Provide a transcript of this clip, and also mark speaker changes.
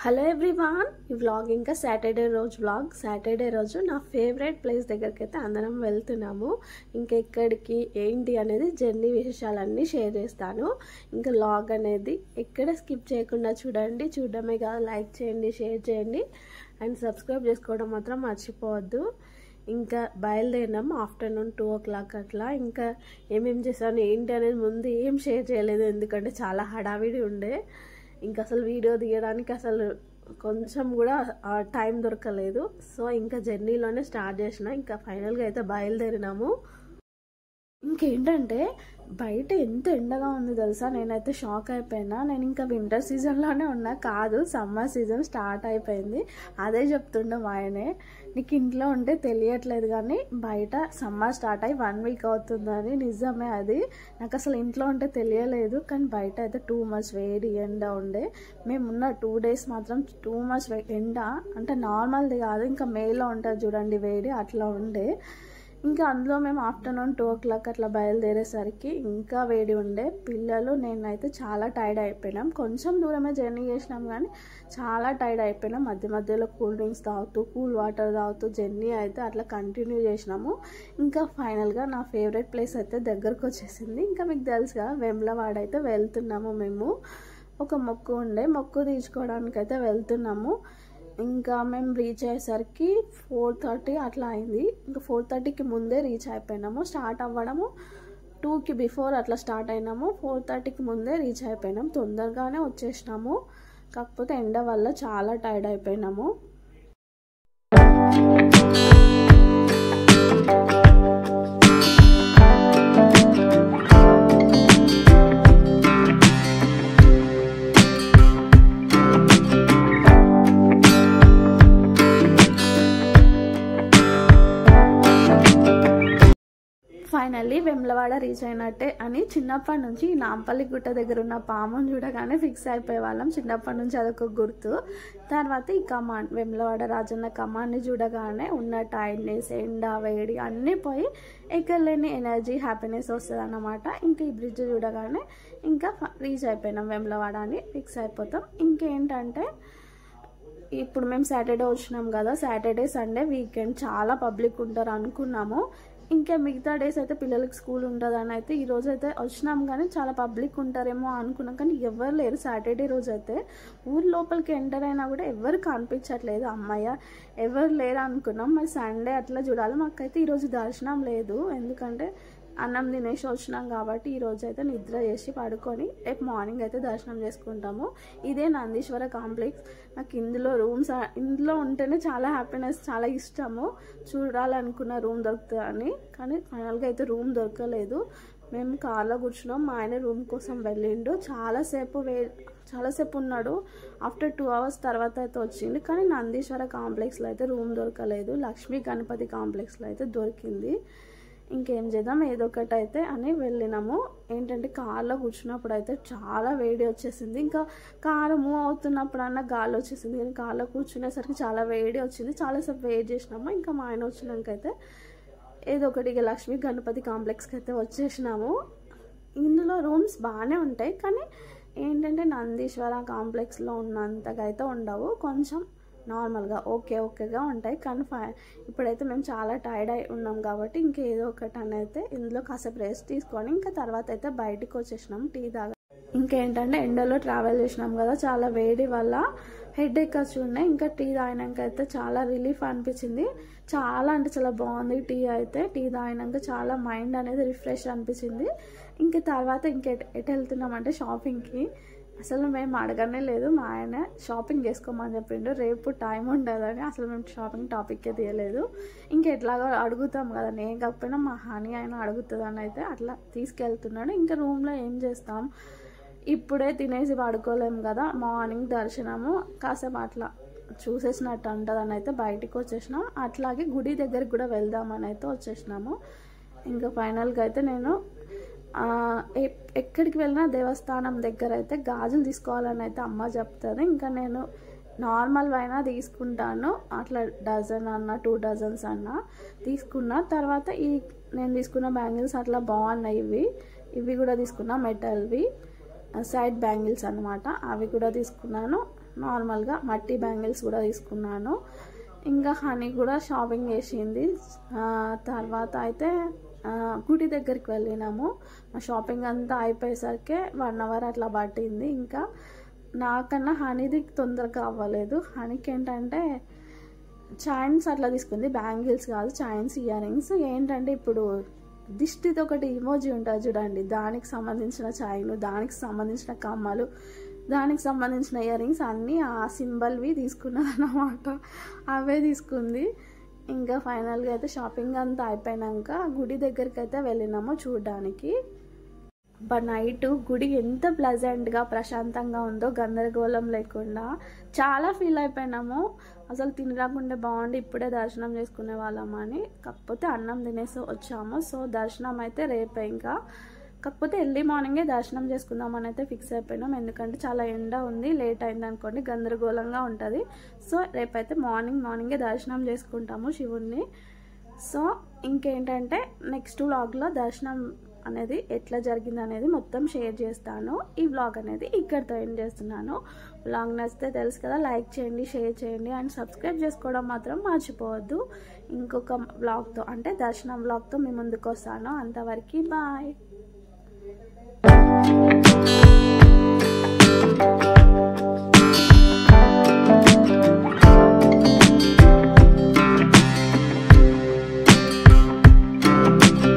Speaker 1: Hello everyone, ఈ vlog ఇంకా Saturday రోజు వ్లాగ్. సాటర్డే రోజు నా ఫేవరెట్ ప్లేస్ దగ్గరికి అయితే అందరం వెళ్తున్నాము. ఇంకా ఎక్కడికి ఏంటి అనేది జర్నీ విశేషాలన్నీ షేర్ చేస్తాను. ఇంకా వ్లాగ్ అనేది ఎక్కడ స్కిప్ చేయకుండా చూడండి. చూడడమే కాదు, లైక్ చేయండి, షేర్ చేయండి అండ్ సబ్స్క్రైబ్ చేసుకోవడం మాత్రం మర్చిపోవద్దు. ఇంకా బయలుదేరినాము ఆఫ్టర్నూన్ 2 o'clock అట్లా. ఇంకా ఏమేమి చేశాను ఏంటి అనేది ముందు ఏం షేర్ చేయలేదు, ఎందుకంటే చాలా హడావిడి ఉండే. ఇంకా అసలు వీడియో తీయడానికి అసలు కొంచెం కూడా టైం దొరకలేదు. సో ఇంకా జర్నీలోనే స్టార్ట్ చేసిన. ఇంకా ఫైనల్గా అయితే బయలుదేరినాము. ఇంకేంటంటే బయట ఎంత ఎండగా ఉంది తెలుసా, నేనైతే షాక్ అయిపోయినా. నేను ఇంకా వింటర్ సీజన్లోనే ఉన్నా, కాదు సమ్మర్ సీజన్ స్టార్ట్ అయిపోయింది. అదే చెప్తుండే మా ఆయనే, నీకు ఇంట్లో ఉంటే తెలియట్లేదు కానీ బయట సమ్మర్ స్టార్ట్ అయ్యి 1 week అవుతుందని. నిజమే, అది నాకు అసలు ఇంట్లో ఉంటే తెలియలేదు. కానీ బయట అయితే టూ మచ్ వేడి ఎండ ఉండే. మేమున్న 2 days మాత్రం టూ మచ్ ఎండ, అంటే నార్మల్ది కాదు, ఇంకా మేలో ఉంటుంది చూడండి వేడి, అట్లా ఉండే. ఇంకా అందులో మేము ఆఫ్టర్నూన్ 2 o'clock అట్లా బయలుదేరేసరికి ఇంకా వేడి ఉండే. పిల్లలు నేనైతే చాలా టైర్డ్ అయిపోయినాం. కొంచెం దూరమే జర్నీ చేసినాం కానీ చాలా టైర్డ్ అయిపోయినాం. మధ్య మధ్యలో కూల్ డ్రింక్స్ తాగుతూ, కూల్ వాటర్ తాగుతూ జర్నీ అయితే అట్లా కంటిన్యూ చేసినాము. ఇంకా ఫైనల్గా నా ఫేవరెట్ ప్లేస్ అయితే దగ్గరకు వచ్చేసింది. ఇంకా మీకు తెలుసుగా, వేములవాడ అయితే వెళ్తున్నాము మేము. ఒక మొక్కు ఉండే, మొక్కు తీర్చుకోవడానికి అయితే వెళ్తున్నాము. ఇంకా మేము రీచ్ అయ్యేసరికి 4:30 అట్లా అయింది. ఇంకా 4:30కి ముందే రీచ్ అయిపోయినాము. స్టార్ట్ అవ్వడము 2కి బిఫోర్ అట్లా స్టార్ట్ అయినాము. 4:30కి ముందే రీచ్ అయిపోయినాము. తొందరగానే వచ్చేసినాము. కాకపోతే ఎండ వల్ల చాలా టైర్డ్ అయిపోయినాము. ఫైనల్లీ వేములవాడ రీచ్ అయినట్టే అని చిన్నప్పటి నుంచి నాంపల్లి గుట్ట దగ్గర ఉన్న పాముని చూడగానే ఫిక్స్ అయిపోయే వాళ్ళం. చిన్నప్పటి నుంచి అదొక గుర్తు. తర్వాత ఈ కమాండ్, వేములవాడ రాజన్న కమాండ్ని చూడగానే ఉన్న టైర్డ్నెస్, ఎండ, వేడి అన్నీ పోయి ఎక్కలేని ఎనర్జీ, హ్యాపీనెస్ వస్తుంది అన్నమాట. ఇంకా ఈ బ్రిడ్జ్ చూడగానే ఇంకా రీచ్ అయిపోయినాం వేములవాడ అని ఫిక్స్ అయిపోతాం. ఇంకేంటంటే ఇప్పుడు మేము సాటర్డే వచ్చినాం కదా, సాటర్డే సండే వీకెండ్ చాలా పబ్లిక్ ఉంటారు అనుకున్నాము. ఇంకా మిగతా డేస్ అయితే పిల్లలకి స్కూల్ ఉంటుందని అయితే ఈరోజు అయితే వచ్చినాం, కానీ చాలా పబ్లిక్ ఉంటారేమో అనుకున్నాం. కానీ ఎవరు లేరు. సాటర్డే రోజు అయితే ఊరు లోపలికి ఎంటర్ అయినా కూడా ఎవరు కనిపించట్లేదు. అమ్మాయ ఎవరు లేరు అనుకున్నాం. మరి సండే అట్లా చూడాలి. మాకైతే ఈరోజు దర్శనం లేదు, ఎందుకంటే అన్నం తినేసి వచ్చినాం కాబట్టి ఈరోజు అయితే నిద్ర చేసి పడుకొని రేపు మార్నింగ్ అయితే దర్శనం చేసుకుంటాము. ఇదే నందీశ్వర కాంప్లెక్స్. నాకు ఇందులో ఉంటేనే చాలా హ్యాపీనెస్, చాలా ఇష్టము. చూడాలనుకున్న రూమ్ దొరుకుతుందని, కానీ ఫైనల్గా అయితే రూమ్ దొరకలేదు. మేము కార్లో కూర్చున్నాం. మా ఆయన రూమ్ కోసం వెళ్ళిండు. చాలాసేపు ఉన్నాడు. ఆఫ్టర్ 2 hours తర్వాత అయితే వచ్చింది. కానీ నందీశ్వర కాంప్లెక్స్లో అయితే రూమ్ దొరకలేదు. లక్ష్మీ గణపతి కాంప్లెక్స్లో అయితే దొరికింది. ఇంకేం చేద్దాం, ఏదో ఒకటి అయితే అని వెళ్ళినాము. ఏంటంటే కార్లో కూర్చున్నప్పుడు అయితే చాలా వేడి వచ్చేసింది. ఇంకా కారు మూవ్ అవుతున్నప్పుడు అన్న గాలి వచ్చేసింది, కానీ కార్లో కూర్చునేసరికి చాలా వేడి వచ్చింది. చాలాసేపు వెయిట్ చేసినాము. ఇంకా మా ఆయన వచ్చినాకైతే ఏదో ఒకటి ఇక లక్ష్మీ గణపతి కాంప్లెక్స్కి అయితే వచ్చేసినాము. ఇందులో రూమ్స్ బాగానే ఉంటాయి, కానీ ఏంటంటే నందీశ్వర కాంప్లెక్స్లో ఉన్నంతగా అయితే ఉండవు. కొంచెం నార్మల్గా ఓకేగా ఉంటాయి. కానీ ఇప్పుడైతే మేము చాలా టైర్డ్ అయి ఉన్నాం కాబట్టి ఇంకేదో ఒకటి అని అయితే ఇందులో కాసేపు రెస్ట్ తీసుకొని ఇంకా తర్వాత అయితే బయటికి వచ్చేసినాం టీ తాగా. ఇంకేంటంటే ఎండలో ట్రావెల్ చేసినాం కదా, చాలా వేడి వల్ల హెడ్ ఎక్ వచ్చి ఉన్నాయి. ఇంకా టీ తాగినాక అయితే చాలా రిలీఫ్ అనిపించింది. చాలా అంటే చాలా బాగుంది టీ అయితే. టీ తాగినాక చాలా మైండ్ అనేది రిఫ్రెష్ అనిపించింది. ఇంకా తర్వాత ఎటు వెళ్తున్నామంటే షాపింగ్కి. అసలు మేము అడగనే లేదు, మా ఆయన షాపింగ్ చేసుకోమని చెప్పిండు. రేపు టైం ఉండదని అసలు మేము షాపింగ్ టాపిక్కే తీయలేదు. ఇంకెట్లాగో అడుగుతాం కదా, నేను కాకపోయినా మా హాని ఆయన అడుగుతుందని అయితే అట్లా తీసుకెళ్తున్నాడు. ఇంకా రూమ్లో ఏం చేస్తాం, ఇప్పుడే తినేసి పడుకోలేము కదా. మార్నింగ్ దర్శనము కాసేపు అట్లా చూసేసినట్టు ఉంటుందని అయితే బయటికి వచ్చేసినాం. అట్లాగే గుడి దగ్గరికి కూడా వెళ్దామని అయితే వచ్చేసినాము. ఇంకా ఫైనల్గా అయితే నేను ఎక్కడికి వెళ్ళినా దేవస్థానం దగ్గర అయితే గాజులు తీసుకోవాలని అయితే అమ్మ చెప్తుంది. ఇంకా నేను నార్మల్ అయినా తీసుకుంటాను, అట్లా డజన్ అన్న 2 dozens అన్న తీసుకున్న. తర్వాత నేను తీసుకున్న బ్యాంగిల్స్ అట్లా బాగున్నాయి. ఇవి కూడా తీసుకున్నా, మెటల్వి సైడ్ బ్యాంగిల్స్ అన్నమాట. అవి కూడా తీసుకున్నాను. నార్మల్గా మట్టి బ్యాంగిల్స్ కూడా తీసుకున్నాను. ఇంకా హనీ కూడా షాపింగ్ చేసింది. తర్వాత అయితే గుడి దగ్గరికి వెళ్ళినాము. షాపింగ్ అంతా అయిపోయేసరికి 1 అవర్ అట్లా పట్టింది. ఇంకా నాకన్నా హనీది తొందరగా అవ్వలేదు. హనీకి ఏంటంటే చైన్స్ అట్లా తీసుకుంది, బ్యాంగిల్స్ కాదు, చైన్స్ ఇయర్ రింగ్స్. ఏంటంటే ఇప్పుడు దిష్టితో ఒకటి ఇమోజీ ఉంటుంది చూడండి, దానికి సంబంధించిన చైన్, దానికి సంబంధించిన కమ్మలు, దానికి సంబంధించిన ఇయర్ రింగ్స్ అన్నీ ఆ సింబల్వి తీసుకున్నది అన్నమాట. అవే తీసుకుంది. ఇంకా ఫైనల్గా అయితే షాపింగ్ అంతా అయిపోయినాక గుడి దగ్గరికి అయితే వెళ్ళినాము చూడడానికి. నైట్ గుడి ఎంత ప్లెజెంట్గా ప్రశాంతంగా ఉందో, గందరగోళం లేకుండా చాలా ఫీల్ అయిపోయినాము. అసలు తినరాకుంటే బాగుండి ఇప్పుడే దర్శనం చేసుకునే వాళ్ళమని. కాకపోతే అన్నం తినేసి వచ్చాము. సో దర్శనం అయితే రేపే. ఇంకా కాకపోతే ఎర్లీ మార్నింగే దర్శనం చేసుకుందామని అయితే ఫిక్స్ అయిపోయినాం. ఎందుకంటే చాలా ఎండ ఉంది, లేట్ అయింది అనుకోండి గందరగోళంగా ఉంటుంది. సో రేపైతే మార్నింగే దర్శనం చేసుకుంటాము శివుణ్ణి. సో ఇంకేంటంటే నెక్స్ట్ వ్లాగ్లో దర్శనం అనేది ఎట్లా జరిగింది అనేది మొత్తం షేర్ చేస్తాను. ఈ వ్లాగ్ అనేది ఇక్కడితో ఎండ్ చేస్తున్నాను. వ్లాగ్ నచ్చితే తెలుసు కదా, లైక్ చేయండి, షేర్ చేయండి అండ్ సబ్స్క్రైబ్ చేసుకోవడం మాత్రం మర్చిపోవద్దు. ఇంకొక వ్లాగ్తో అంటే దర్శనం వ్లాగ్తో మీ ముందుకు వస్తాను. అంతవరకు బాయ్.